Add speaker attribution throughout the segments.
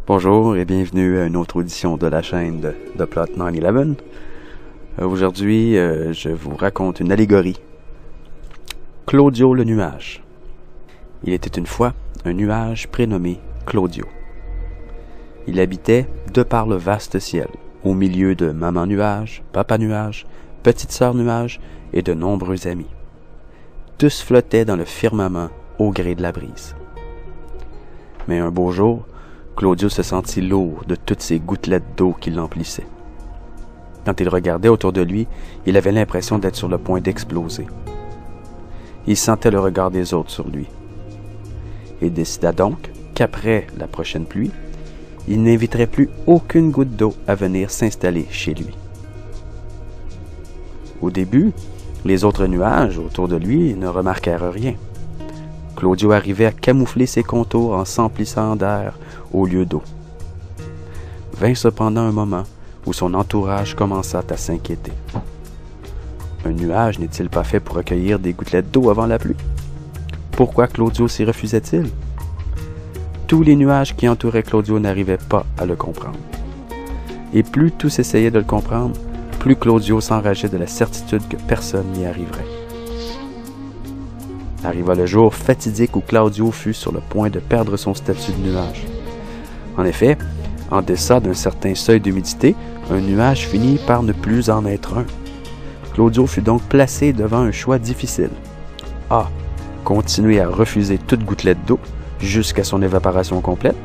Speaker 1: Bonjour et bienvenue à une autre audition de la chaîne de Plot 911. Aujourd'hui, je vous raconte une allégorie. Claudio le nuage. Il était une fois un nuage prénommé Claudio. Il habitait de par le vaste ciel, au milieu de maman nuage, papa nuage, petite sœur nuage et de nombreux amis. Tous flottaient dans le firmament au gré de la brise. Mais un beau jour, Claudio se sentit lourd de toutes ces gouttelettes d'eau qui l'emplissaient. Quand il regardait autour de lui, il avait l'impression d'être sur le point d'exploser. Il sentait le regard des autres sur lui. Il décida donc qu'après la prochaine pluie, il n'inviterait plus aucune goutte d'eau à venir s'installer chez lui. Au début, les autres nuages autour de lui ne remarquèrent rien. Claudio arrivait à camoufler ses contours en s'emplissant d'air au lieu d'eau. Vint cependant un moment où son entourage commença à s'inquiéter. Un nuage n'est-il pas fait pour recueillir des gouttelettes d'eau avant la pluie? Pourquoi Claudio s'y refusait-il? Tous les nuages qui entouraient Claudio n'arrivaient pas à le comprendre. Et plus tous essayaient de le comprendre, plus Claudio s'enrageait de la certitude que personne n'y arriverait. Arriva le jour fatidique où Claudio fut sur le point de perdre son statut de nuage. En effet, en deçà d'un certain seuil d'humidité, un nuage finit par ne plus en être un. Claudio fut donc placé devant un choix difficile. A. Continuer à refuser toute gouttelette d'eau jusqu'à son évaporation complète,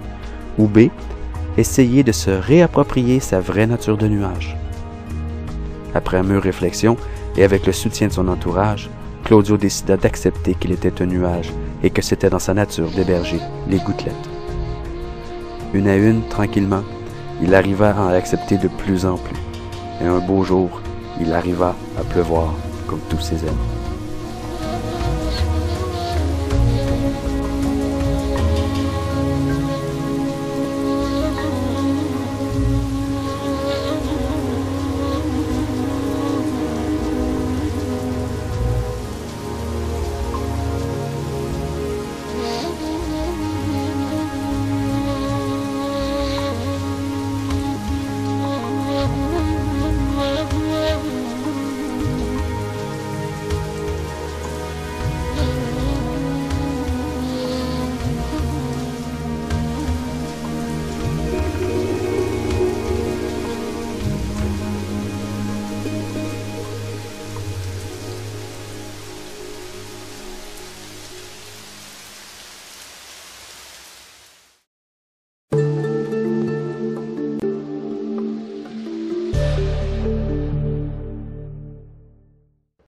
Speaker 1: ou B. Essayer de se réapproprier sa vraie nature de nuage. Après mûre réflexion et avec le soutien de son entourage, Claudio décida d'accepter qu'il était un nuage et que c'était dans sa nature d'héberger les gouttelettes. Une à une, tranquillement, il arriva à en accepter de plus en plus. Et un beau jour, il arriva à pleuvoir comme tous ses amis.